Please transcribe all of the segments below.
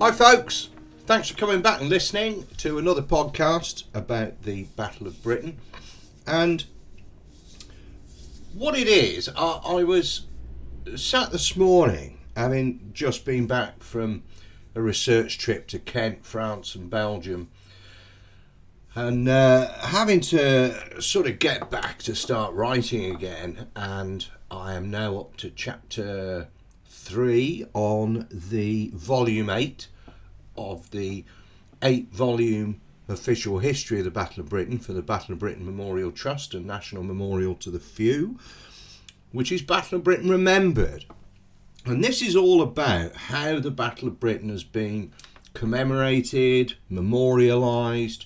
Hi folks, thanks for coming back and listening to another podcast about the Battle of Britain. And what it is, I was sat this morning, having just been back from a research trip to Kent, France and Belgium, and having to sort of get back to start writing again, and I am now up to chapter 3 on the volume 8 of the 8-volume official history of the Battle of Britain for the Battle of Britain Memorial Trust and National Memorial to the Few, which is Battle of Britain Remembered. And this is all about how the Battle of Britain has been commemorated, memorialised,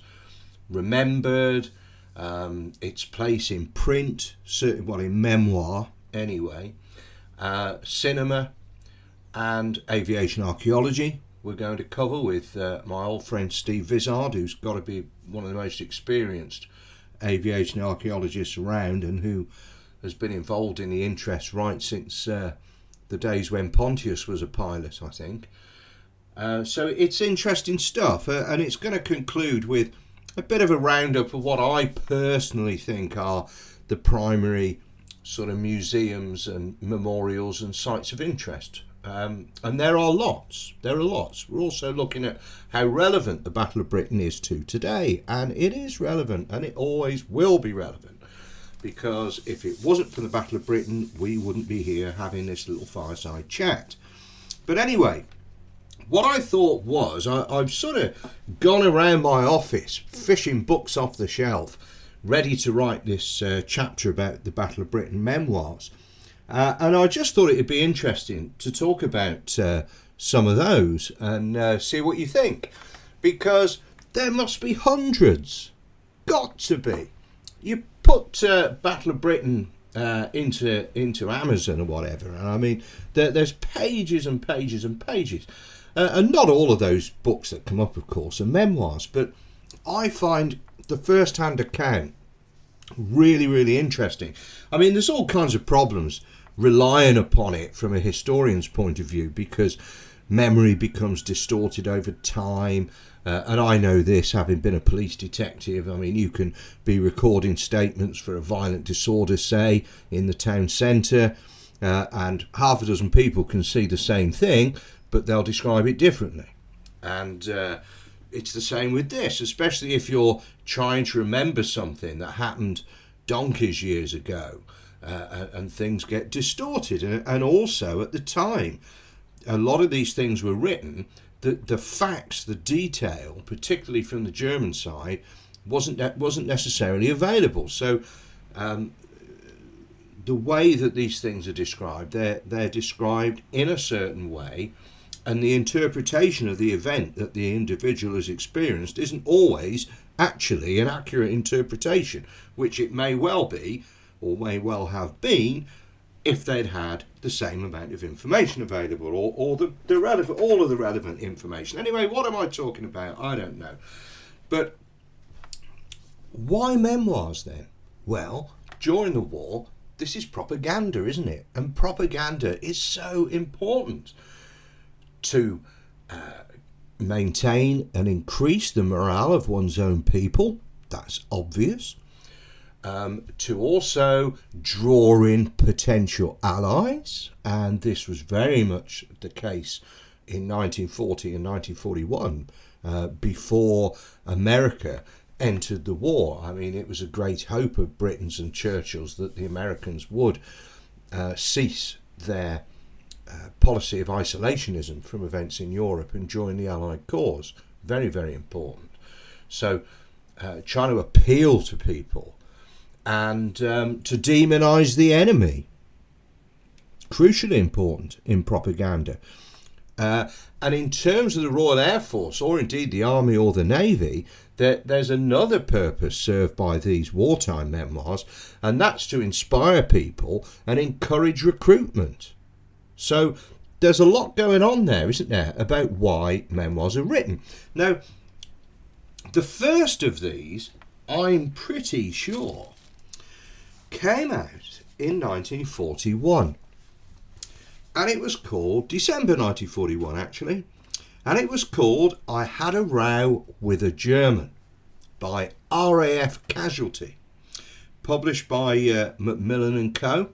remembered, its place in print, certainly, well, in memoir anyway, cinema and aviation archaeology. We're going to cover with my old friend Steve Vizard, who's got to be one of the most experienced aviation archaeologists around and who has been involved in the interest right since the days when Pontius was a pilot, I think. So it's interesting stuff, and it's going to conclude with a bit of a roundup of what I personally think are the primary sort of museums and memorials and sites of interest. And there are lots. We're also looking at how relevant the Battle of Britain is to today, and it is relevant, and it always will be relevant, because if it wasn't for the Battle of Britain, we wouldn't be here having this little fireside chat. But anyway, what I thought was, I've sort of gone around my office fishing books off the shelf, ready to write this chapter about the Battle of Britain memoirs. And I just thought it would be interesting to talk about some of those and see what you think, because there must be hundreds, got to be. You put Battle of Britain into Amazon or whatever, and I mean there's pages and pages and pages, and not all of those books that come up, of course, are memoirs, but I find the first-hand account really, really interesting. I mean, there's all kinds of problems relying upon it from a historian's point of view, because memory becomes distorted over time, and I know this, having been a police detective. I mean, you can be recording statements for a violent disorder, say, in the town centre, and half a dozen people can see the same thing, but they'll describe it differently. And it's the same with this, especially if you're trying to remember something that happened donkeys years ago. And things get distorted, and also at the time a lot of these things were written, the facts, the detail, particularly from the German side, wasn't necessarily available. So the way that these things are described, they're described in a certain way, and the interpretation of the event that the individual has experienced isn't always actually an accurate interpretation, which it may well be, or may well have been, if they'd had the same amount of information available, or all of the relevant information. Anyway, what am I talking about? I don't know. But why memoirs then? Well, during the war, this is propaganda, isn't it? And propaganda is so important to maintain and increase the morale of one's own people. That's obvious. To also draw in potential allies, and this was very much the case in 1940 and 1941, before America entered the war. I mean, it was a great hope of Britain's and Churchill's that the Americans would cease their policy of isolationism from events in Europe and join the Allied cause. Very, very important. So trying to appeal to people and to demonise the enemy, crucially important in propaganda. And in terms of the Royal Air Force, or indeed the Army or the Navy, there's another purpose served by these wartime memoirs, and that's to inspire people and encourage recruitment. So there's a lot going on there, isn't there, about why memoirs are written. Now, the first of these, I'm pretty sure, came out in 1941, and it was called December 1941 actually, and it was called I Had a Row with a German by RAF Casualty, published by Macmillan and Co.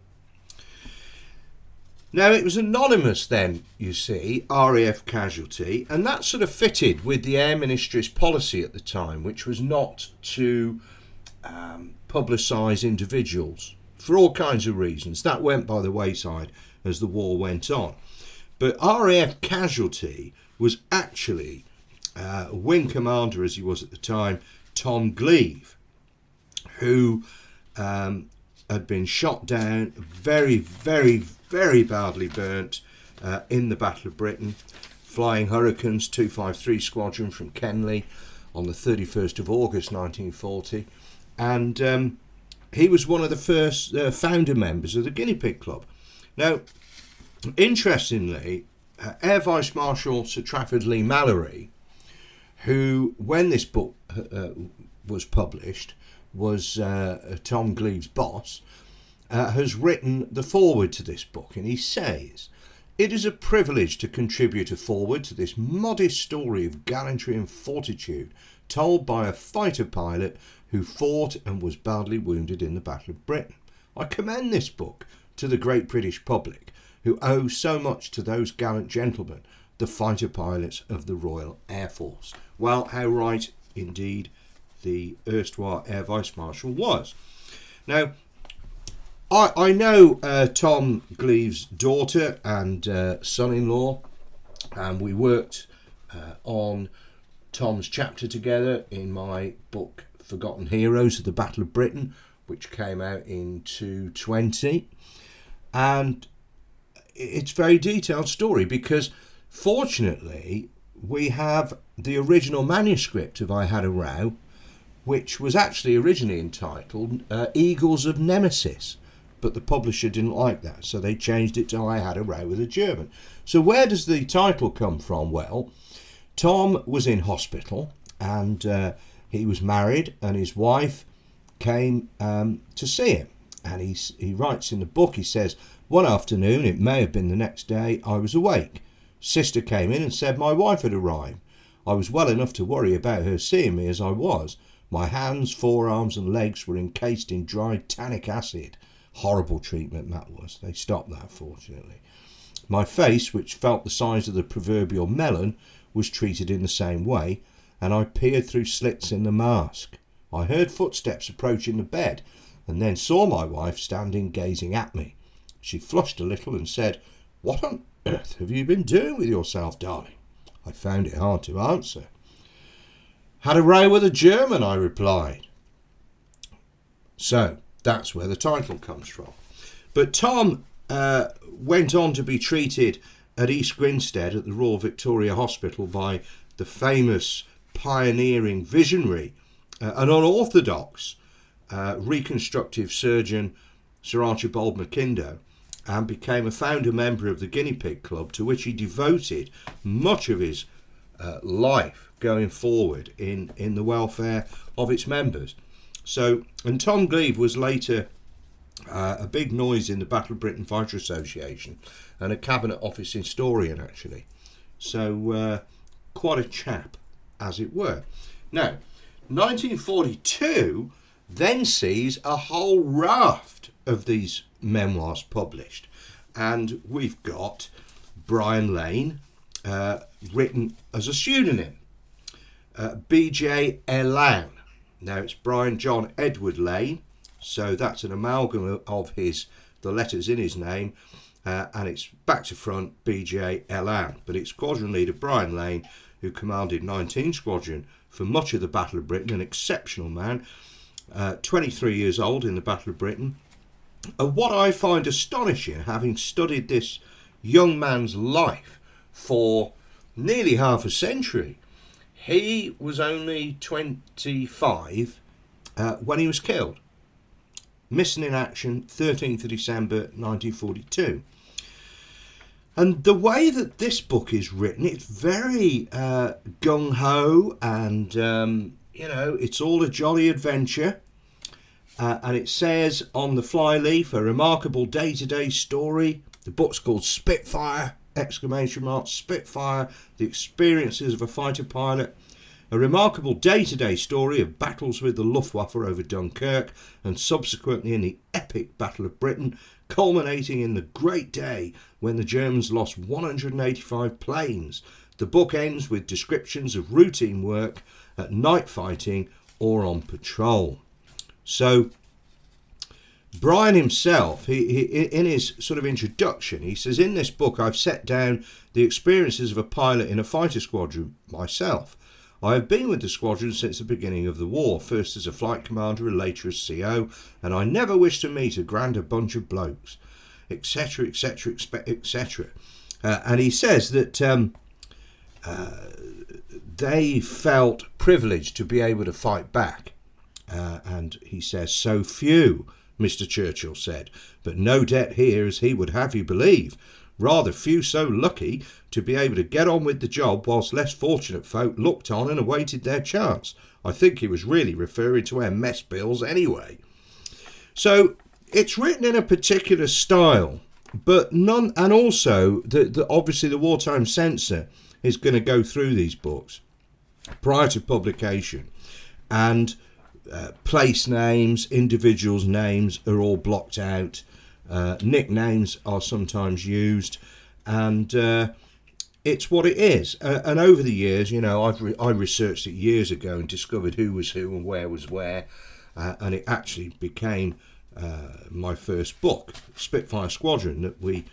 Now, it was anonymous then, you see, RAF Casualty, and that sort of fitted with the Air Ministry's policy at the time, which was not to publicise individuals for all kinds of reasons. That went by the wayside as the war went on. But RAF Casualty was actually wing commander, as he was at the time, Tom Gleave, who had been shot down, very, very, very badly burnt in the Battle of Britain, flying Hurricanes 253 Squadron from Kenley on the 31st of August 1940. And he was one of the first founder members of the Guinea Pig Club. Now, interestingly, Air Vice Marshal Sir Trafford Leigh-Mallory, who, when this book was published, was Tom Gleave's boss, has written the foreword to this book, and he says, "It is a privilege to contribute a foreword to this modest story of gallantry and fortitude told by a fighter pilot who fought and was badly wounded in the Battle of Britain. I commend this book to the great British public, who owe so much to those gallant gentlemen, the fighter pilots of the Royal Air Force." Well, how right indeed the erstwhile Air Vice Marshal was. Now, I know Tom Gleave's daughter and son-in-law, and we worked on Tom's chapter together in my book Forgotten Heroes of the Battle of Britain, which came out in 2020. And it's a very detailed story because, fortunately, we have the original manuscript of I Had a Row, which was actually originally entitled Eagles of Nemesis. But the publisher didn't like that, so they changed it to I Had a Row with a German. So where does the title come from? Well, Tom was in hospital, and he was married, and his wife came to see him. And he writes in the book, he says, "One afternoon, it may have been the next day, I was awake. Sister came in and said my wife had arrived. I was well enough to worry about her seeing me as I was. My hands, forearms and legs were encased in dried tannic acid. Horrible treatment that was. They stopped that, fortunately. My face, which felt the size of the proverbial melon, was treated in the same way, and I peered through slits in the mask. I heard footsteps approaching the bed, and then saw my wife standing gazing at me. She flushed a little and said, 'What on earth have you been doing with yourself, darling?' I found it hard to answer. 'Had a row with a German,' I replied." So, that's where the title comes from. But Tom went on to be treated at East Grinstead at the Royal Victoria Hospital by the famous, pioneering, visionary, and unorthodox reconstructive surgeon Sir Archibald Mackindo, and became a founder member of the Guinea Pig Club, to which he devoted much of his life going forward in the welfare of its members. So, and Tom Gleave was later a big noise in the Battle of Britain Fighter Association and a Cabinet Office historian, actually. So, quite a chap, as it were. Now, 1942 then sees a whole raft of these memoirs published. And we've got Brian Lane, written as a pseudonym, B.J. Elan. Now it's Brian John Edward Lane, so that's an amalgam of the letters in his name, and it's back to front B.J. Elan. But it's Squadron Leader Brian Lane, who commanded 19 Squadron for much of the Battle of Britain, an exceptional man, 23 years old in the Battle of Britain. And what I find astonishing, having studied this young man's life for nearly half a century, he was only 25 when he was killed. Missing in action, 13th of December 1942. And the way that this book is written, it's very gung-ho, and it's all a jolly adventure. And it says on the flyleaf, a remarkable day-to-day story. The book's called Spitfire, Spitfire, the experiences of a fighter pilot, a remarkable day-to-day story of battles with the Luftwaffe over Dunkirk and subsequently in the epic Battle of Britain, culminating in the great day when the Germans lost 185 planes. The book ends with descriptions of routine work at night fighting or on patrol. So Brian himself, he in his sort of introduction, he says, in this book I've set down the experiences of a pilot in a fighter squadron myself. I have been with the squadron since the beginning of the war, first as a flight commander and later as CO, and I never wish to meet a grander bunch of blokes, etc., etc., etc. And he says that they felt privileged to be able to fight back. And he says, so few, Mr. Churchill said, but no debt here as he would have you believe. Rather few so lucky to be able to get on with the job whilst less fortunate folk looked on and awaited their chance. I think he was really referring to our mess bills anyway. So it's written in a particular style, but none, and also obviously the Wartime Censor is going to go through these books prior to publication, and place names, individuals' names are all blocked out. Nicknames are sometimes used, and it's what it is. And over the years, you know, I researched it years ago and discovered who was who and where was where, and it actually became my first book, Spitfire Squadron, that we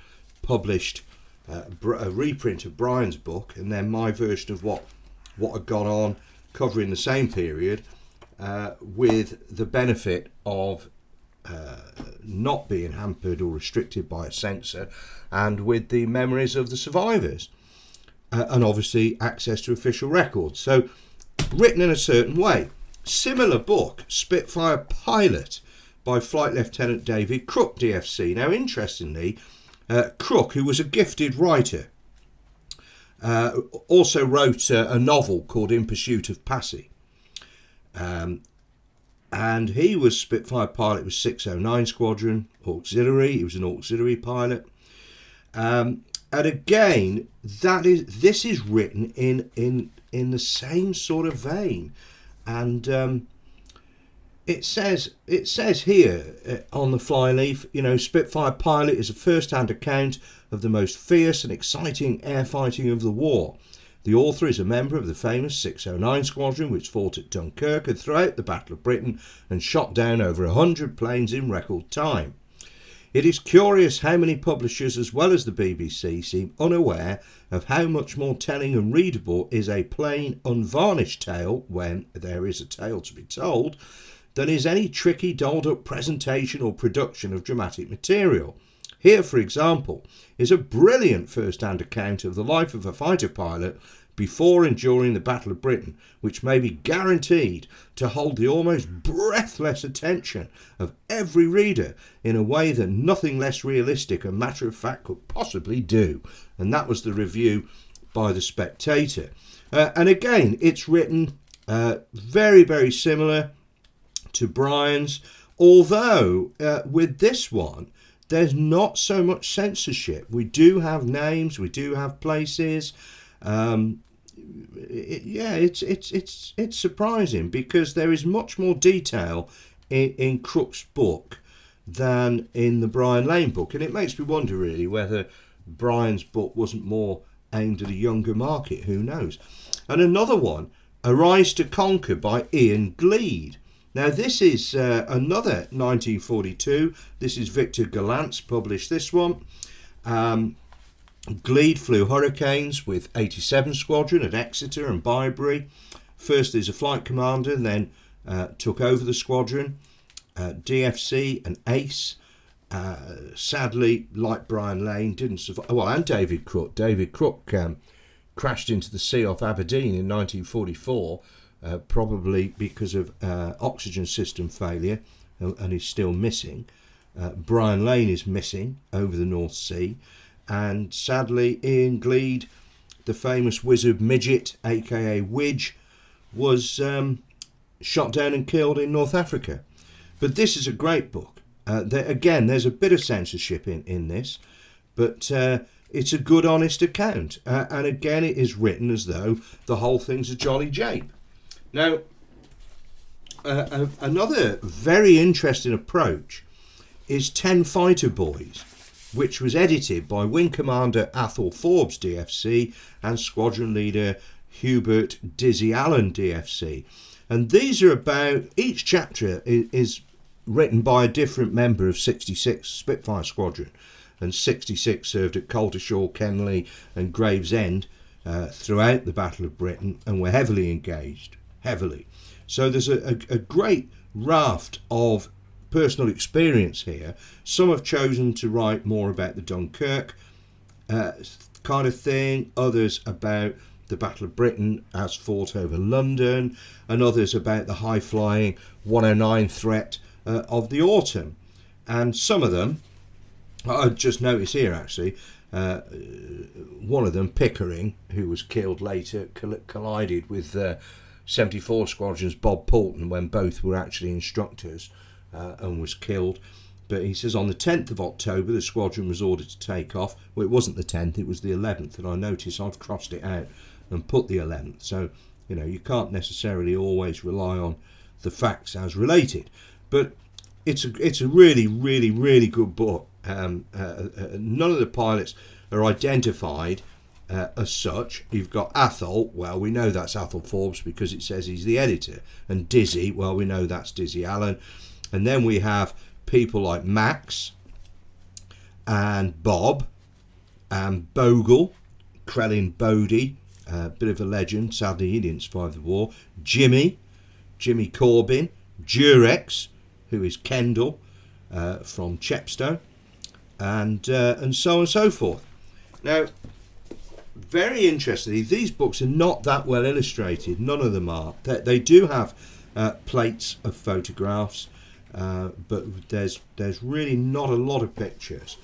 published a reprint of Brian's book, and then my version of what had gone on, covering the same period, with the benefit of not being hampered or restricted by a censor, and with the memories of the survivors, and obviously access to official records. So written in a certain way. Similar book, Spitfire Pilot, by Flight Lieutenant David Crook, DFC. Now interestingly, Crook, who was a gifted writer, also wrote a novel called In Pursuit of Passy. And he was Spitfire pilot with 609 Squadron, auxiliary. He was an auxiliary pilot. And again, this is written in the same sort of vein. And it says here on the flyleaf, you know, Spitfire Pilot is a first-hand account of the most fierce and exciting air fighting of the war. The author is a member of the famous 609 Squadron, which fought at Dunkirk and throughout the Battle of Britain and shot down over 100 planes in record time. It is curious how many publishers, as well as the BBC, seem unaware of how much more telling and readable is a plain, unvarnished tale, when there is a tale to be told, than is any tricky, dolled-up presentation or production of dramatic material. Here, for example, is a brilliant first-hand account of the life of a fighter pilot before and during the Battle of Britain, which may be guaranteed to hold the almost breathless attention of every reader in a way that nothing less realistic and matter-of-fact could possibly do. And that was the review by The Spectator. And again, it's written very, very similar to Brian's, although with this one, there's not so much censorship. We do have names, we do have places. It's surprising because there is much more detail in Crook's book than in the Brian Lane book, and it makes me wonder really whether Brian's book wasn't more aimed at a younger market. Who knows? And another one, Arise to Conquer by Ian Gleed. Now this is another 1942. This is Victor Gallant's published this one. Gleed flew Hurricanes with 87 Squadron at Exeter and Byberry. First as a flight commander, and then took over the squadron. DFC and Ace. Sadly, like Brian Lane, didn't survive. Well, and David Crook. David Crook crashed into the sea off Aberdeen in 1944. Probably because of oxygen system failure, and is still missing. Brian Lane is missing over the North Sea, and sadly Ian Gleed, the famous wizard midget, aka Widge, was shot down and killed in North Africa. But this is a great book. Again, there's a bit of censorship in this, but it's a good, honest account. And again, it is written as though the whole thing's a jolly jape. Now, another very interesting approach is 10 Fighter Boys, which was edited by Wing Commander Athol Forbes, DFC, and Squadron Leader Hubert Dizzy Allen, DFC. And these are about, each chapter is written by a different member of 66 Spitfire Squadron. And 66 served at Coltishall, Kenley and Gravesend throughout the Battle of Britain and were heavily engaged, heavily. So there's a great raft of personal experience here. Some have chosen to write more about the Dunkirk kind of thing, others about the Battle of Britain as fought over London, and others about the high-flying 109 threat of the autumn. And some of them, I just noticed here actually, one of them, Pickering, who was killed later, collided with 74 Squadron's Bob Poulton when both were actually instructors, and was killed. But he says on the 10th of October the squadron was ordered to take off. Well, it wasn't the 10th, it was the 11th, and I notice I've crossed it out and put the 11th. So, you know, you can't necessarily always rely on the facts as related. But it's a really, really, really good book. None of the pilots are identified as such. You've got Athol, well, we know that's Athol Forbes because it says he's the editor. And Dizzy, well, we know that's Dizzy Allen. And then we have people like Max and Bob and Bogle, Krellin Bodie, a bit of a legend, sadly he didn't survive the war, Jimmy Corbin, Durex, who is Kendall from Chepstow, and so on and so forth. Now, very interestingly, these books are not that well illustrated, none of them are. They do have plates of photographs, but there's really not a lot of pictures.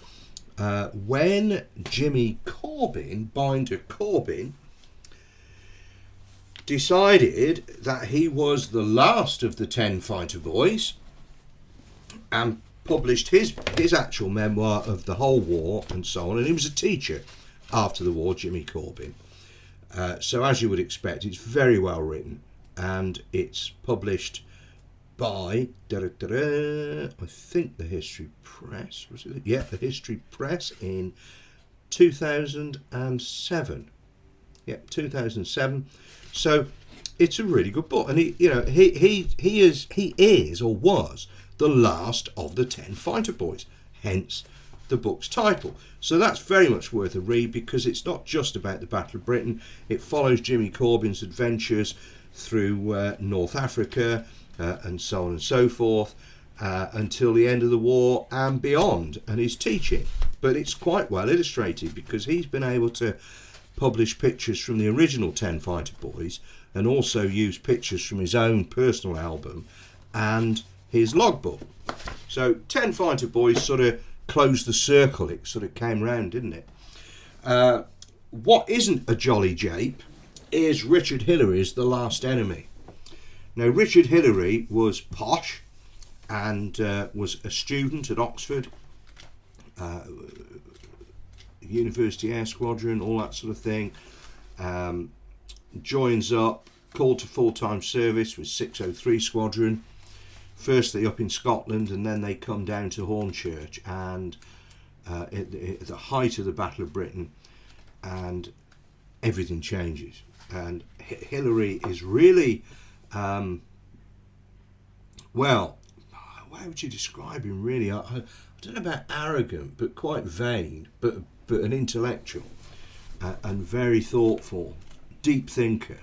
When Jimmy Corbin, Binder Corbin, decided that he was the last of the 10 Fighter Boys and published his actual memoir of the whole war and so on, and he was a teacher after the war, Jimmy Corbin. So as you would expect, it's very well written, and it's published by I think the History Press, was it? Yeah, the History Press in 2007. Yeah, 2007. So it's a really good book, and he is or was the last of the 10 Fighter Boys, hence the book's title. So that's very much worth a read, because it's not just about the Battle of Britain. It follows Jimmy Corbin's adventures through North Africa, and so on and so forth, until the end of the war and beyond, and his teaching. But it's quite well illustrated, because he's been able to publish pictures from the original 10 Fighter Boys, and also use pictures from his own personal album and his logbook. So 10 Fighter Boys sort of closed the circle. It sort of came round, didn't it? What isn't a jolly jape is Richard Hillary's The Last Enemy. Now, Richard Hillary was posh and was a student at Oxford, University Air Squadron, all that sort of thing. Joins up, called to full-time service with 603 Squadron, firstly up in Scotland, and then they come down to Hornchurch, and at the height of the Battle of Britain, and everything changes. And Hillary is really, well, how would you describe him really? I don't know about arrogant, but quite vain, but an intellectual, and very thoughtful, deep thinker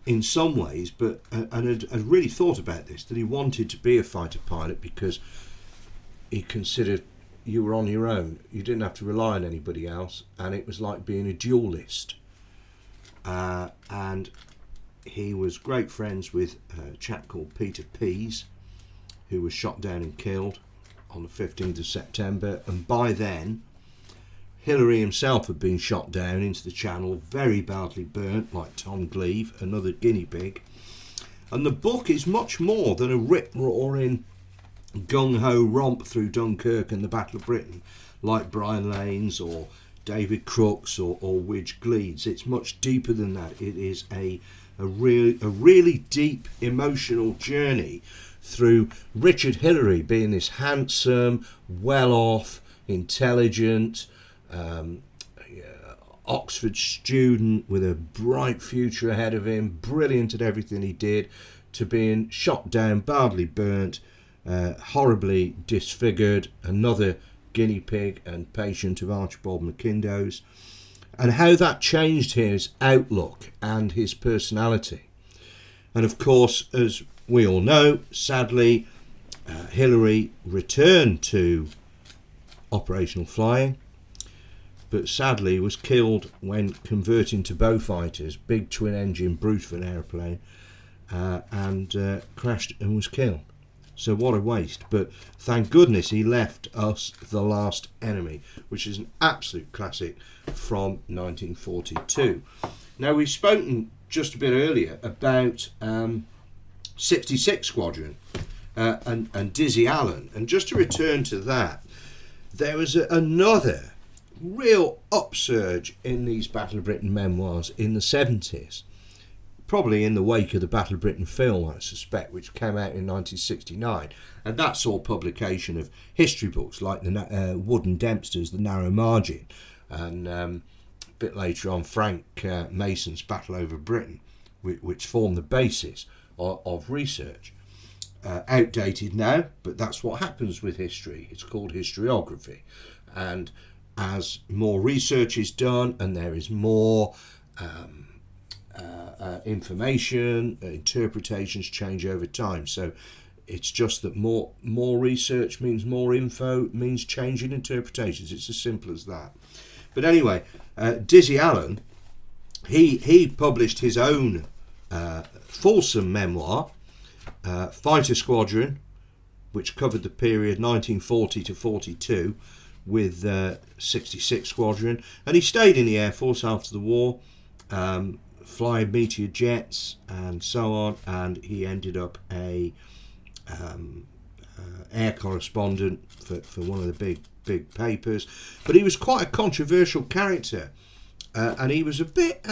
in some ways, but and had really thought about this, that he wanted to be a fighter pilot because he considered you were on your own, you didn't have to rely on anybody else, and it was like being a duelist. And he was great friends with a chap called Peter Pease, who was shot down and killed on the 15th of September, and by then Hillary himself had been shot down into the Channel, very badly burnt, like Tom Gleave, another guinea pig. And the book is much more than a rip-roaring gung-ho romp through Dunkirk and the Battle of Britain, like Brian Lane's or David Crooks or Widge Gleeds. It's much deeper than that. It is a really deep emotional journey through Richard Hillary being this handsome, well-off, intelligent, Oxford student with a bright future ahead of him, brilliant at everything he did, to being shot down, badly burnt, horribly disfigured, another guinea pig and patient of Archibald Mackindo's, and how that changed his outlook and his personality. And of course, as we all know, sadly, Hillary returned to operational flying, but sadly was killed when converting to Beaufighters, big twin-engine brute of an aeroplane, and crashed and was killed. So what a waste. But thank goodness he left us The Last Enemy, which is an absolute classic from 1942. Now, we've spoken just a bit earlier about 66 Squadron and Dizzy Allen. And just to return to that, there was another real upsurge in these Battle of Britain memoirs in the 70s. Probably in the wake of the Battle of Britain film, I suspect, which came out in 1969. And that saw publication of history books like the Wood and Dempster's The Narrow Margin, and a bit later on Frank Mason's Battle over Britain, which formed the basis of research. Outdated now, but that's what happens with history. It's called historiography. And as more research is done and there is more information, interpretations change over time. So it's just that more research means more info, means changing interpretations. It's as simple as that. But anyway, Dizzy Allen, he published his own fulsome memoir, Fighter Squadron, which covered the period 1940 to 42 with 66 Squadron, and he stayed in the Air Force after the war, flying Meteor jets and so on, and he ended up a air correspondent for one of the big papers. But he was quite a controversial character, and he was a bit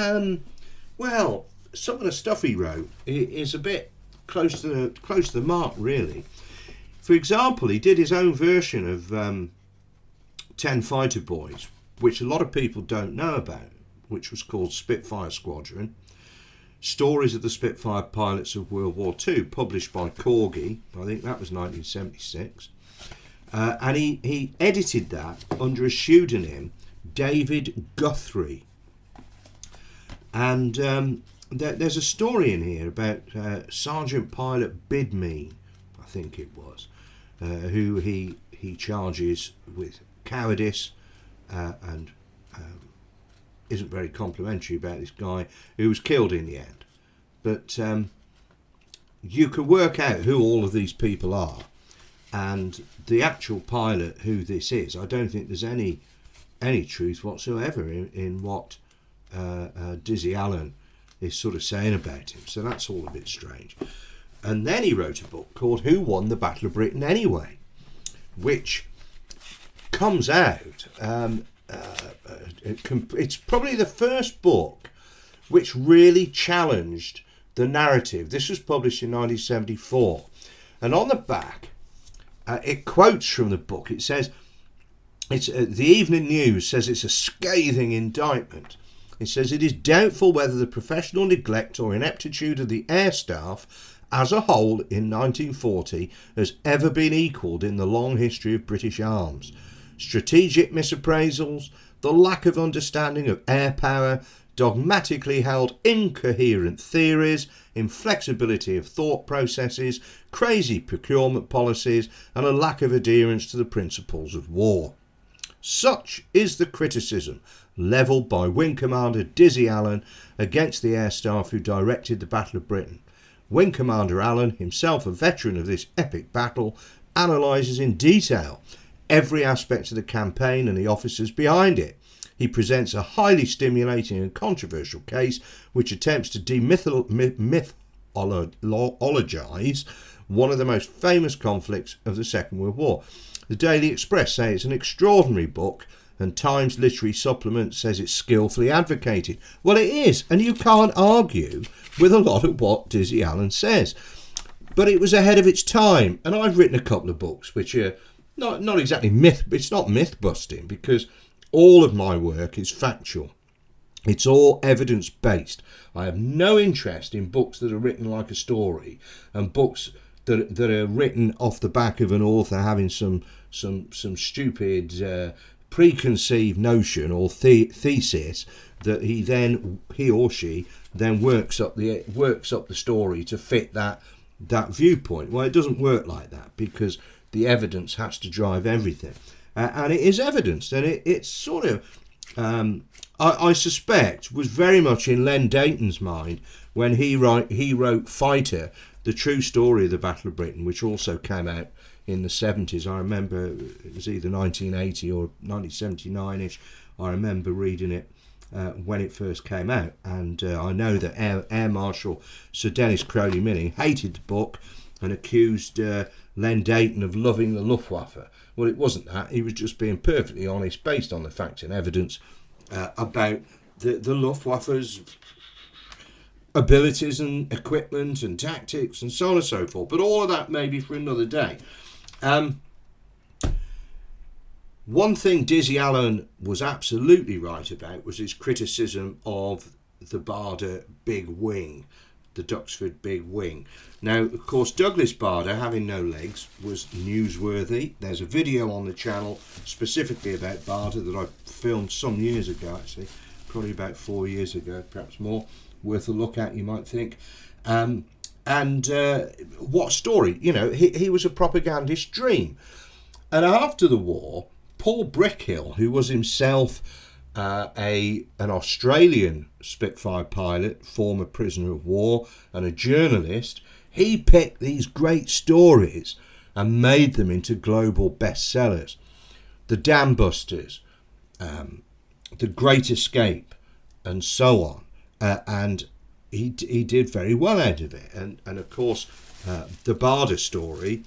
well, some of the stuff he wrote is a bit close to the mark, really. For example, he did his own version of 10 Fighter Boys, which a lot of people don't know about, which was called Spitfire Squadron. Stories of the Spitfire Pilots of World War II, published by Corgi. I think that was 1976. And he edited that under a pseudonym, David Guthrie. And there's a story in here about Sergeant Pilot Bidmean, I think it was, who he charges with cowardice and isn't very complimentary about this guy who was killed in the end. But you can work out who all of these people are, and the actual pilot, who this is. I don't think there's any truth whatsoever in what Dizzy Allen is sort of saying about him. So that's all a bit strange. And then he wrote a book called Who Won the Battle of Britain Anyway, which comes out. It's probably the first book which really challenged the narrative. This was published in 1974, and on the back it quotes from the book. It says, it's the Evening News says it's a scathing indictment. It says it is doubtful whether the professional neglect or ineptitude of the air staff as a whole in 1940 has ever been equalled in the long history of British arms. Strategic misappraisals, the lack of understanding of air power, dogmatically held incoherent theories, inflexibility of thought processes, crazy procurement policies, and a lack of adherence to the principles of war. Such is the criticism levelled by Wing Commander Dizzy Allen against the air staff who directed the Battle of Britain. Wing Commander Allen, himself a veteran of this epic battle, analyses in detail every aspect of the campaign and the officers behind it. He presents a highly stimulating and controversial case which attempts to demythologise one of the most famous conflicts of the Second World War. The Daily Express say it's an extraordinary book and Times Literary Supplement says it's skillfully advocated. Well, it is, and you can't argue with a lot of what Dizzy Allen says. But it was ahead of its time, and I've written a couple of books which are not exactly it's not myth busting, because all of my work is factual. It's all evidence based. I have no interest in books that are written like a story, and books that are written off the back of an author having some stupid preconceived notion or thesis that he or she then works up the story to fit that viewpoint. Well, it doesn't work like that, because the evidence has to drive everything, and it is evidence, and it's sort of I suspect was very much in Len Deighton's mind when he wrote Fighter, the true story of the Battle of Britain, which also came out in the 70s. I remember it was either 1980 or 1979ish. I remember reading it when it first came out, and I know that Air Marshal Sir Dennis Crowley-Milling hated the book and accused Len Deighton of loving the Luftwaffe. Well, it wasn't that. He was just being perfectly honest, based on the facts and evidence about the Luftwaffe's abilities and equipment and tactics and so on and so forth. But all of that maybe for another day. One thing Dizzy Allen was absolutely right about was his criticism of the Barder Big Wing, the Duxford Big Wing. Now, of course, Douglas Barder, having no legs, was newsworthy. There's a video on the channel specifically about Barder that I filmed some years ago, actually, probably about 4 years ago, perhaps more. Worth a look at, you might think. And what story? You know, he was a propagandist dream. And after the war, Paul Brickhill, who was himself an Australian Spitfire pilot, former prisoner of war, and a journalist, he picked these great stories and made them into global bestsellers. The Dam Busters, The Great Escape, and so on. And he did very well out of it. And of course, the Barder story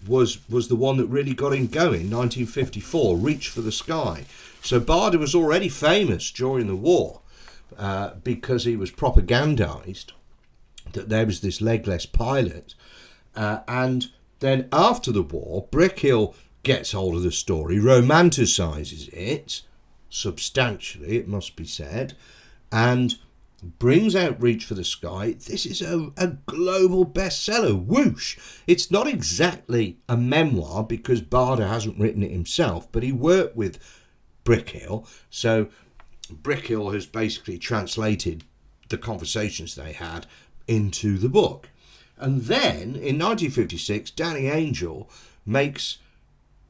was the one that really got him going. 1954, Reach for the Sky. So Barder was already famous during the war because he was propagandized that there was this legless pilot. And then after the war, Brickhill gets hold of the story, romanticizes it substantially, it must be said, and brings out Reach for the Sky. This is a global bestseller. Whoosh! It's not exactly a memoir because Barder hasn't written it himself, but he worked with Brickhill. So Brickhill has basically translated the conversations they had into the book. And then in 1956, Danny Angel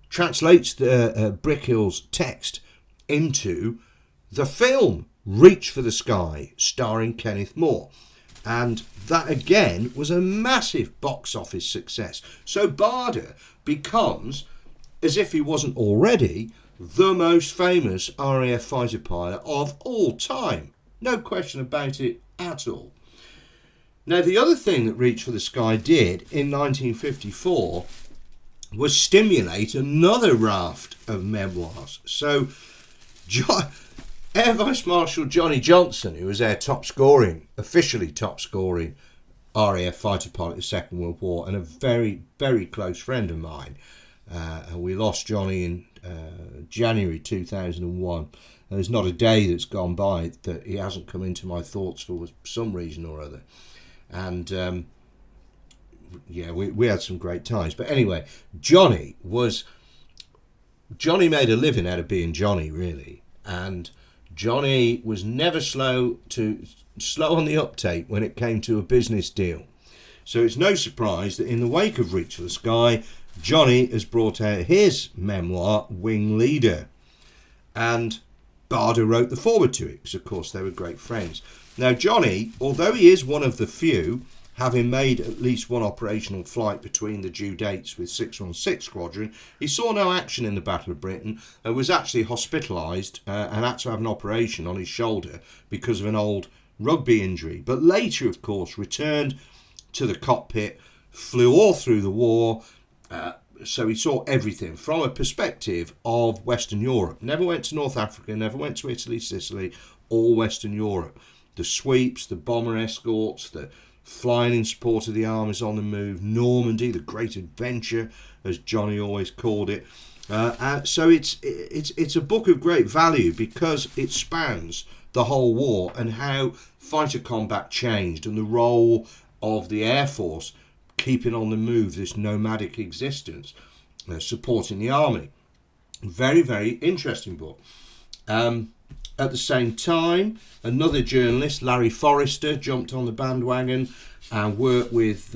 translates the Brickhill's text into the film Reach for the Sky, starring Kenneth More. And that again was a massive box office success. So Barder becomes, as if he wasn't already, the most famous RAF fighter pilot of all time. No question about it at all. Now, the other thing that Reach for the Sky did in 1954 was stimulate another raft of memoirs. So Air Vice Marshal Johnny Johnson, who was our officially top scoring RAF fighter pilot in the Second World War, and a very, very close friend of mine. And we lost Johnny in January 2001. And there's not a day that's gone by that he hasn't come into my thoughts for some reason or other. And we had some great times. But anyway, Johnny made a living out of being Johnny, really. And Johnny was never slow on the uptake when it came to a business deal. So it's no surprise that in the wake of Reach for the Sky, Johnny has brought out his memoir, Wing Leader. And Barder wrote the foreword to it, because of course they were great friends. Now Johnny, although he is one of the few, having made at least one operational flight between the due dates with 616 Squadron, he saw no action in the Battle of Britain and was actually hospitalised and had to have an operation on his shoulder because of an old rugby injury. But later, of course, returned to the cockpit, flew all through the war, So he saw everything from a perspective of Western Europe. Never went to North Africa, never went to Italy, Sicily, all Western Europe. The sweeps, the bomber escorts, the flying in support of the armies on the move, Normandy, the great adventure, as Johnny always called it. So it's a book of great value because it spans the whole war and how fighter combat changed and the role of the Air Force keeping on the move, this nomadic existence, supporting the army. Very, very interesting book. At the same time, another journalist, Larry Forrester, jumped on the bandwagon and worked with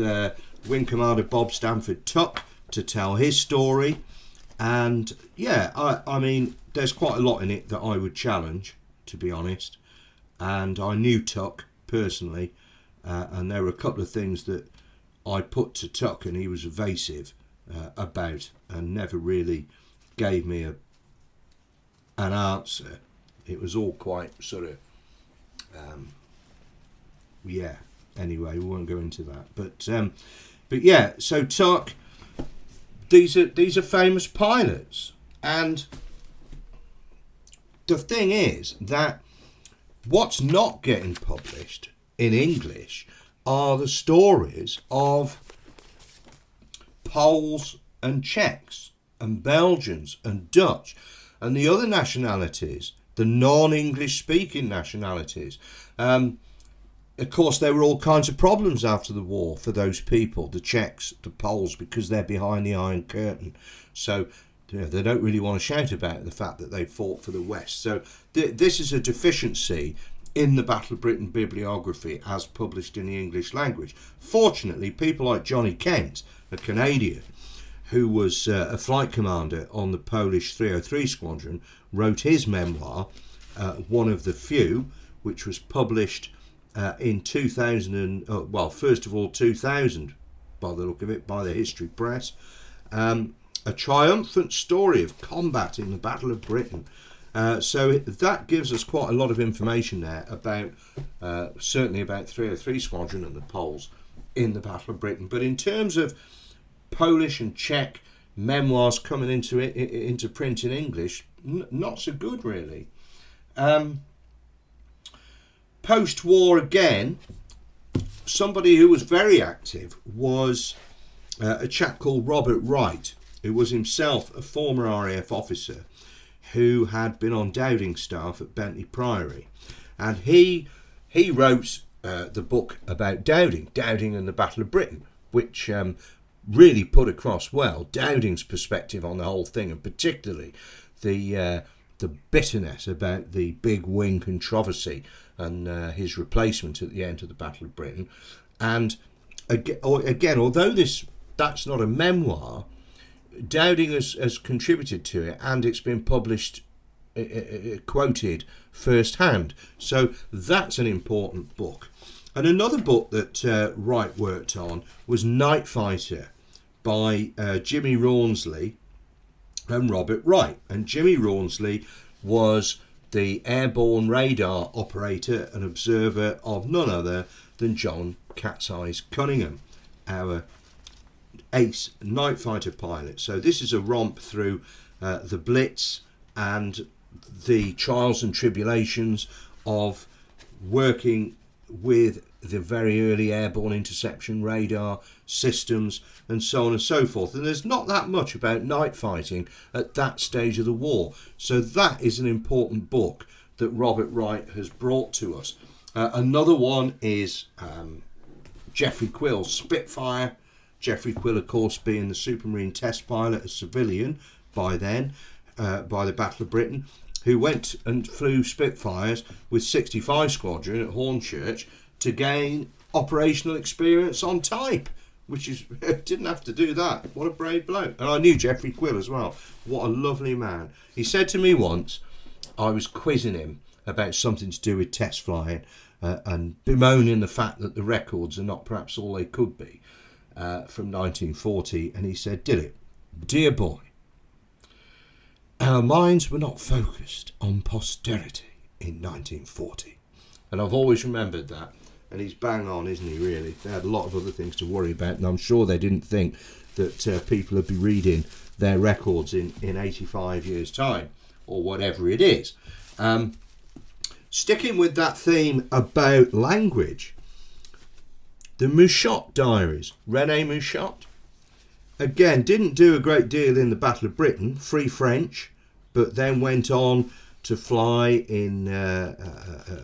Wing Commander Bob Stanford Tuck to tell his story. And yeah, I mean, there's quite a lot in it that I would challenge, to be honest. And I knew Tuck personally, and there were a couple of things that I put to Tuck and he was evasive about and never really gave me an answer. It was all quite sort of, yeah. Anyway, we won't go into that. But yeah. So Tuck, these are famous pilots, and the thing is that what's not getting published in English are the stories of Poles and Czechs and Belgians and Dutch and the other nationalities, the non-English speaking nationalities. Of course, there were all kinds of problems after the war for those people, the Czechs, the Poles, because they're behind the Iron Curtain. So they don't really want to shout about the fact that they fought for the West. So this is a deficiency in the Battle of Britain bibliography as published in the English language. Fortunately, people like Johnny Kent, a Canadian, who was a flight commander on the Polish 303 Squadron, wrote his memoir, one of the few, which was published in 2000, first of all 2000, by the look of it, by the History Press. A triumphant story of combat in the Battle of Britain. So that gives us quite a lot of information there about, certainly about 303 Squadron and the Poles in the Battle of Britain. But in terms of Polish and Czech memoirs coming into print in English, not so good really. Post-war again, somebody who was very active was a chap called Robert Wright, who was himself a former RAF officer who had been on Dowding staff at Bentley Priory, and he wrote the book about Dowding and the Battle of Britain, which really put across well Dowding's perspective on the whole thing, and particularly the bitterness about the big wing controversy and his replacement at the end of the Battle of Britain. And again, although that's not a memoir, Dowding has contributed to it, and it's been published, quoted firsthand. So that's an important book. And another book that Wright worked on was Night Fighter by Jimmy Rawnsley and Robert Wright. And Jimmy Rawnsley was the airborne radar operator and observer of none other than John Cat's Eyes Cunningham, our ace night fighter pilot. So this is a romp through the Blitz and the trials and tribulations of working with the very early airborne interception radar systems and so on and so forth. And there's not that much about night fighting at that stage of the war. So that is an important book that Robert Wright has brought to us. Another one is Geoffrey Quill's Spitfire. Geoffrey Quill, of course, being the Supermarine test pilot, a civilian by then, by the Battle of Britain, who went and flew Spitfires with 65 Squadron at Hornchurch to gain operational experience on type, which is didn't have to do that. What a brave bloke. And I knew Geoffrey Quill as well. What a lovely man. He said to me once, I was quizzing him about something to do with test flying and bemoaning the fact that the records are not perhaps all they could be from 1940, and he said, Dilip, dear boy, our minds were not focused on posterity in 1940. And I've always remembered that. And he's bang on, isn't he, really? They had a lot of other things to worry about, and I'm sure they didn't think that people will be reading their records in 85 years' time, or whatever it is. Sticking with that theme about language, the Mouchot Diaries, René Mouchot, again, didn't do a great deal in the Battle of Britain, Free French, but then went on to fly in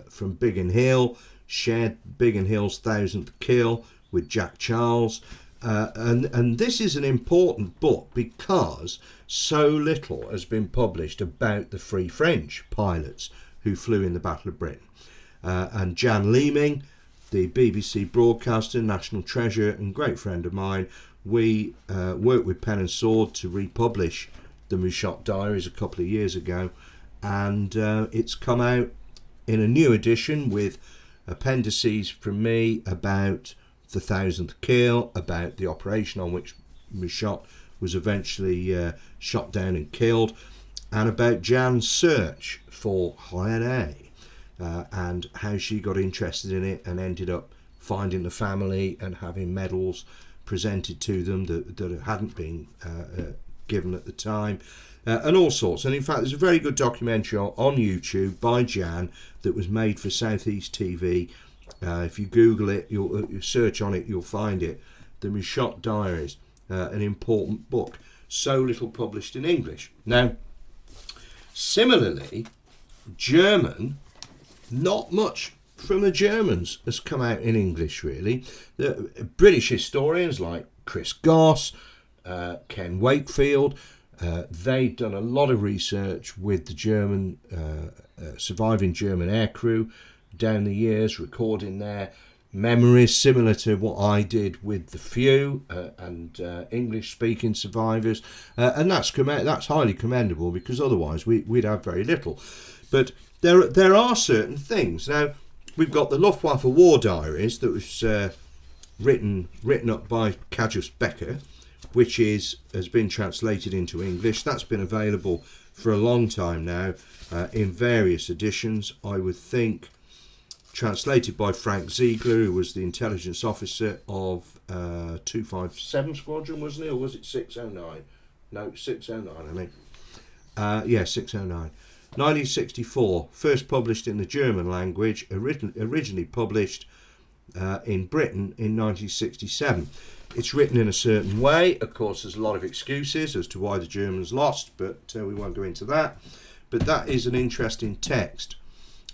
from Biggin Hill, shared Biggin Hill's 1000th kill with Jack Charles. And this is an important book because so little has been published about the Free French pilots who flew in the Battle of Britain. And Jan Leeming, the BBC broadcaster, national treasure and great friend of mine, we worked with Pen and Sword to republish the Mouchot Diaries a couple of years ago, and it's come out in a new edition with appendices from me about the 1000th kill, about the operation on which Mouchot was eventually shot down and killed, and about Jan's search for High and how she got interested in it and ended up finding the family and having medals presented to them that hadn't been given at the time, and all sorts. And in fact, there's a very good documentary on YouTube by Jan that was made for Southeast TV. If you Google it, you search on it, you'll find it. The Mouchot Diaries, an important book, so little published in English. Now, similarly, German, not much from the Germans has come out in English, really. The British historians like Chris Goss, Ken Wakefield, they've done a lot of research with the German surviving German aircrew down the years, recording their memories, similar to what I did with the few and English-speaking survivors, and that's highly commendable, because otherwise we'd have very little. But there are certain things. Now, we've got the Luftwaffe War Diaries that was written up by Kajus Becker, which has been translated into English. That's been available for a long time now in various editions. I would think translated by Frank Ziegler, who was the intelligence officer of 257 Squadron, wasn't it? Or was it 609? No, 609, I think. 609. 1964, first published in the German language, originally published in Britain in 1967. It's written in a certain way. Of course, there's a lot of excuses as to why the Germans lost, but we won't go into that. But that is an interesting text.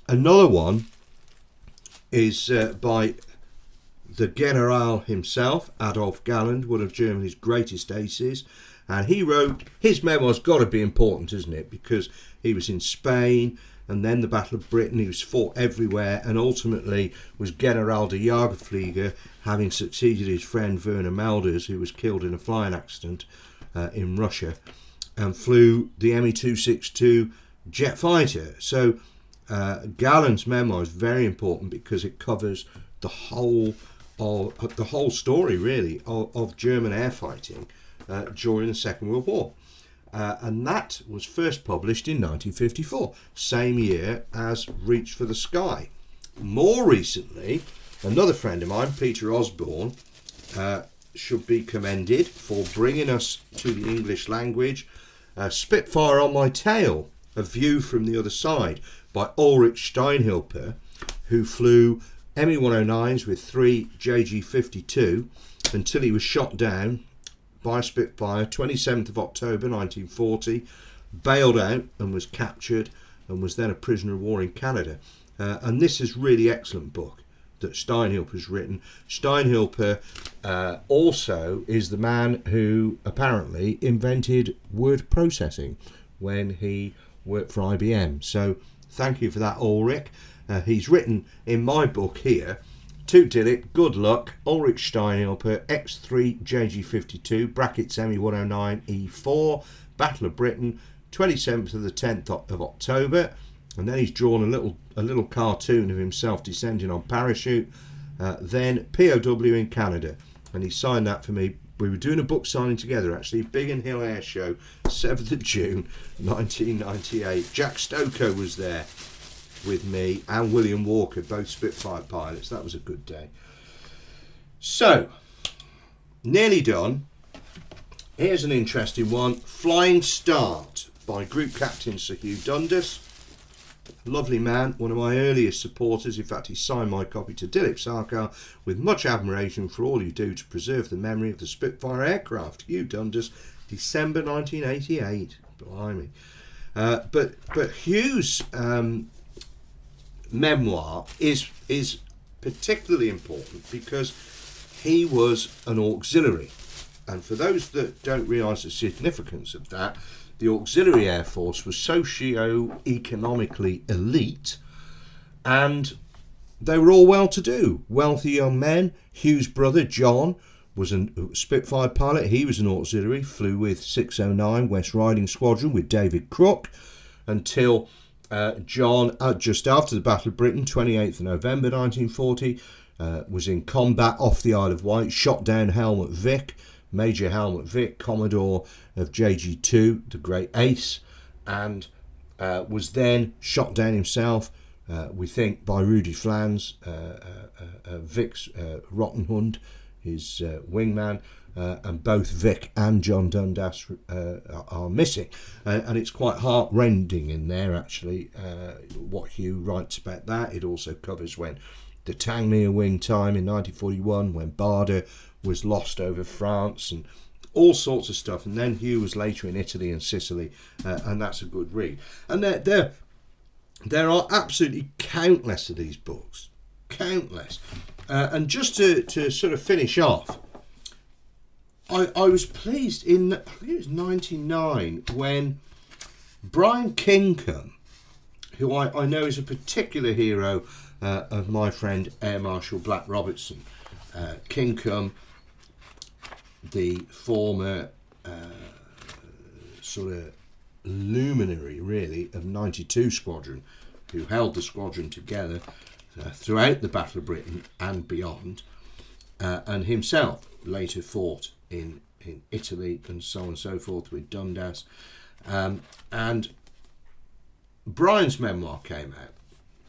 Another one is by the General himself, Adolf Galland, one of Germany's greatest aces. And he wrote, his memoir's got to be important, isn't it? Because he was in Spain, and then the Battle of Britain. He was fought everywhere, and ultimately was General de Jagerflieger, having succeeded his friend Werner Melders, who was killed in a flying accident in Russia, and flew the Me-262 jet fighter. So Galland's memoir is very important because it covers the whole story, really, of German air fighting during the Second World War. And that was first published in 1954, same year as Reach for the Sky. More recently, another friend of mine, Peter Osborne, should be commended for bringing us to the English language. Spitfire on My Tail, A View from the Other Side, by Ulrich Steinhilper, who flew Me-109s with 3 JG-52 until he was shot down by a Spitfire 27th of October 1940, bailed out and was captured, and was then a prisoner of war in Canada. And this is really excellent book that Steinhilper's written. Steinhilper also is the man who apparently invented word processing when he worked for IBM. So thank you for that, Ulrich. He's written in my book here, to Dilip, good luck, Ulrich Steinhilper, X3 JG52, brackets Me-109E4, Battle of Britain, 27th of the 10th of October. And then he's drawn a little cartoon of himself descending on parachute. Then POW in Canada, and he signed that for me. We were doing a book signing together, actually, Biggin Hill Air Show, 7th of June 1998. Jack Stokoe was there with me, and William Walker, both Spitfire pilots. That was a good day. So, nearly done. Here's an interesting one. Flying Start by Group Captain Sir Hugh Dundas. Lovely man, one of my earliest supporters. In fact, he signed my copy to Dilip Sarkar with much admiration for all you do to preserve the memory of the Spitfire aircraft. Hugh Dundas, December 1988. Blimey. But Hugh's memoir is particularly important because he was an auxiliary. And for those that don't realise the significance of that, the Auxiliary Air Force was socio-economically elite, and they were all well-to-do, wealthy young men. Hugh's brother, John, was a Spitfire pilot. He was an auxiliary, flew with 609 West Riding Squadron with David Crook until John, just after the Battle of Britain, 28th of November 1940, was in combat off the Isle of Wight, shot down Helmut Vick, Major Helmut Vick, Commodore of JG2, the Great Ace, and was then shot down himself, we think, by Rudy Flans, Vick's Rottenhund, his wingman, and both Vick and John Dundas are missing. And it's quite heart-rending in there, actually, what Hugh writes about that. It also covers when the Tangmere wing time in 1941, when Barder was lost over France, and all sorts of stuff. And then Hugh was later in Italy and Sicily, and that's a good read. And there are absolutely countless of these books, countless. And just to sort of finish off, I was pleased in, I think it was 99, when Brian Kinkham, who I know is a particular hero of my friend Air Marshal Black Robertson, Kinkham, the former sort of luminary, really, of 92 Squadron, who held the squadron together throughout the Battle of Britain and beyond, and himself later fought in Italy and so on and so forth with Dundas. And Brian's memoir came out,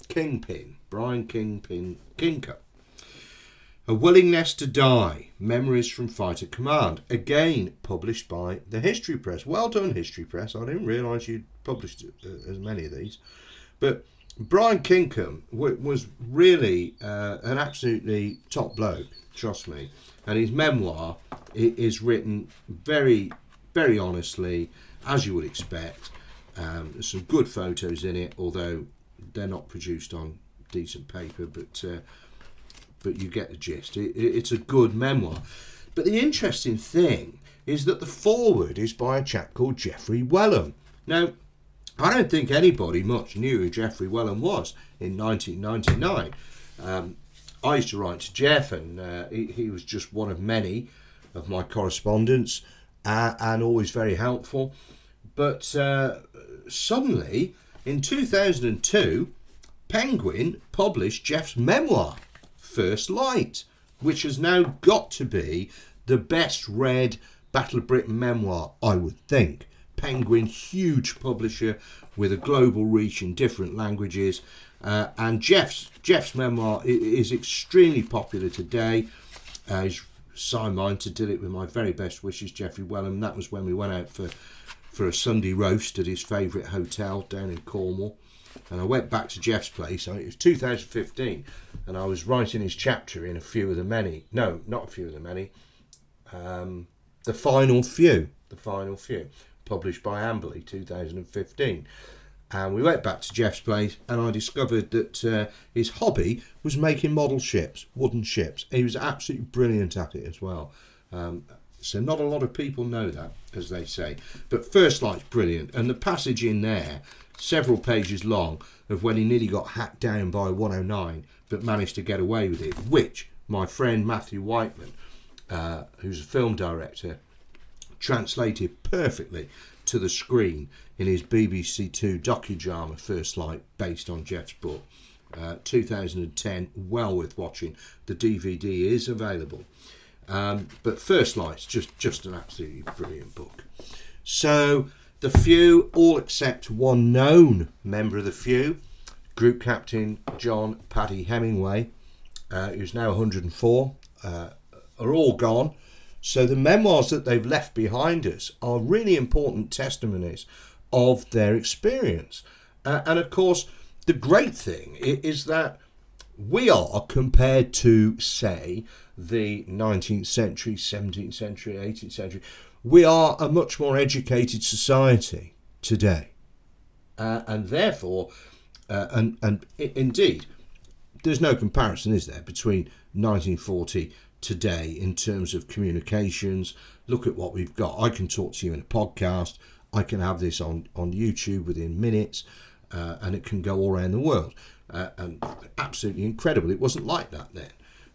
Kingpin, Brian Kingpin Kinkham. A Willingness to Die, Memories from Fighter Command, again published by the History Press. Well done, History Press. I didn't realise you'd published as many of these. But Brian Kinkham was really an absolutely top bloke, trust me. And his memoir is written very, very honestly, as you would expect. There's some good photos in it, although they're not produced on decent paper, but you get the gist. It's a good memoir. But the interesting thing is that the foreword is by a chap called Geoffrey Wellham. Now, I don't think anybody much knew who Geoffrey Wellham was in 1999. I used to write to Jeff, and he was just one of many of my correspondents, and always very helpful. But suddenly, in 2002, Penguin published Jeff's memoir, First Light, which has now got to be the best read Battle of Britain memoir, I would think. Penguin, huge publisher with a global reach in different languages, and Jeff's memoir is extremely popular today. He's signed mine to Dilip with my very best wishes, Geoffrey Wellham. That was when we went out for a Sunday roast at his favourite hotel down in Cornwall. And I went back to Jeff's place. It was 2015, and I was writing his chapter in A Few of the Many. No, not A Few of the Many. The Final Few, published by Amberley, 2015. And we went back to Jeff's place, and I discovered that his hobby was making model ships, wooden ships. He was absolutely brilliant at it as well. So not a lot of people know that, as they say. But First Light's brilliant, and the passage in there, several pages long, of when he nearly got hacked down by 109 but managed to get away with it, which my friend Matthew Whiteman, who's a film director, translated perfectly to the screen in his BBC Two docudrama First Light, based on Jeff's book. 2010, well worth watching. The DVD is available. But First Light's just an absolutely brilliant book. So the Few, all except one known member of the Few, Group Captain John Paddy Hemingway, who's now 104, are all gone. So the memoirs that they've left behind us are really important testimonies of their experience. And of course, the great thing is that we are, compared to, say, the 19th century, 17th century, 18th century, we are a much more educated society today. And therefore, and indeed, there's no comparison, is there, between 1940 today in terms of communications. Look at what we've got. I can talk to you in a podcast. I can have this on YouTube within minutes, and it can go all around the world. And absolutely incredible. It wasn't like that then.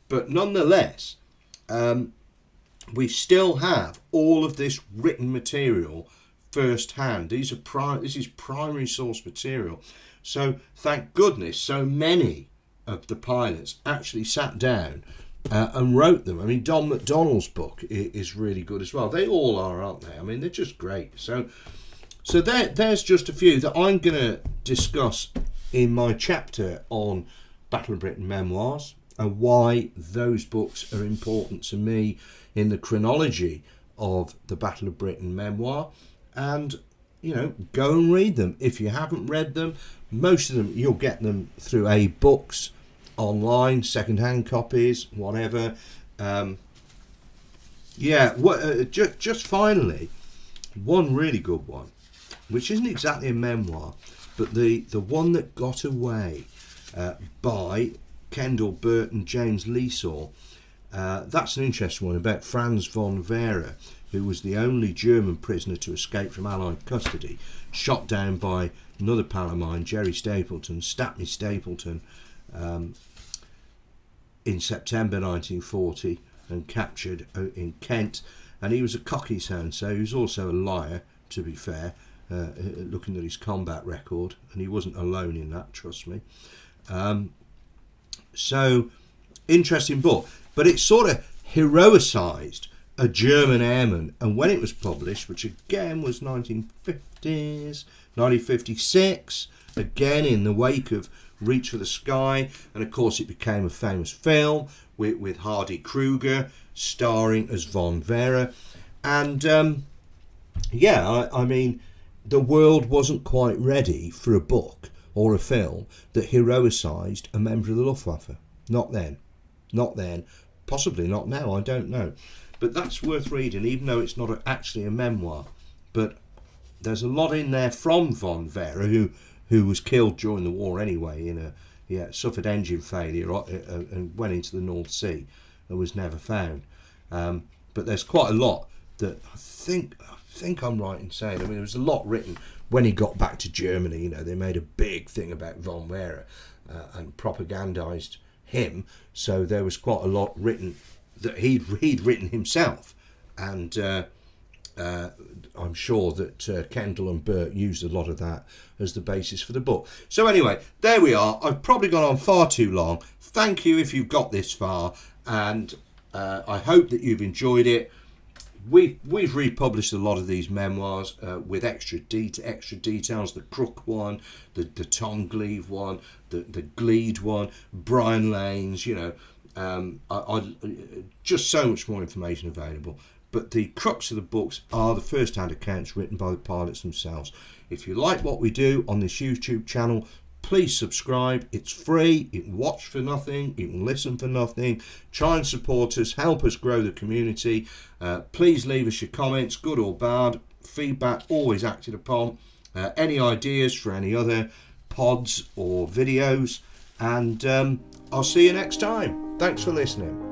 But nonetheless, we still have all of this written material firsthand. This is primary source material. So thank goodness so many of the pilots actually sat down and wrote them. I mean, Don McDonnell's book is really good as well. They all are, aren't they? I mean, they're just great. So there's just a few that I'm going to discuss in my chapter on Battle of Britain Memoirs, and why those books are important to me in the chronology of the Battle of Britain memoir. And, you know, go and read them. If you haven't read them, most of them, you'll get them through books, online, second-hand copies, whatever. Just finally, one really good one, which isn't exactly a memoir, but the one that got away by Kendall Burt and James Leesaw. That's an interesting one, about Franz von Vera, who was the only German prisoner to escape from Allied custody, shot down by another pal of mine, Jerry Stapleton, Stapney Stapleton, in September 1940, and captured in Kent. And he was a cockey's hound, so he was also a liar, to be fair, looking at his combat record, and he wasn't alone in that, trust me. So, interesting book, but it sort of heroicised a German airman, and when it was published, which again was 1950s, 1956, again in the wake of Reach for the Sky, and of course it became a famous film with Hardy Kruger starring as Von Vera. And I mean, the world wasn't quite ready for a book or a film that heroicised a member of the Luftwaffe. Not then. Possibly not now, I don't know. But that's worth reading, even though it's not actually a memoir. But there's a lot in there from Von Vera, who was killed during the war anyway, suffered engine failure and went into the North Sea and was never found. But there's quite a lot that I think I'm right in saying. I mean, there was a lot written when he got back to Germany. You know, they made a big thing about Von Vera and propagandised him. So there was quite a lot written that he'd written himself, and I'm sure that Kendall and Burt used a lot of that as the basis for the book. So anyway, there we are. I've probably gone on far too long. Thank you if you've got this far, and I hope that you've enjoyed it. We've republished a lot of these memoirs with extra details. The Crook one, the Tom Gleave one, the Gleed one, Brian Lane's, just so much more information available. But the crux of the books are the first-hand accounts written by the pilots themselves. If you like what we do on this YouTube channel, please subscribe. It's free. You can watch for nothing. You can listen for nothing. Try and support us. Help us grow the community. Please leave us your comments, good or bad. Feedback always acted upon. Any ideas for any other pods or videos. And I'll see you next time. Thanks for listening.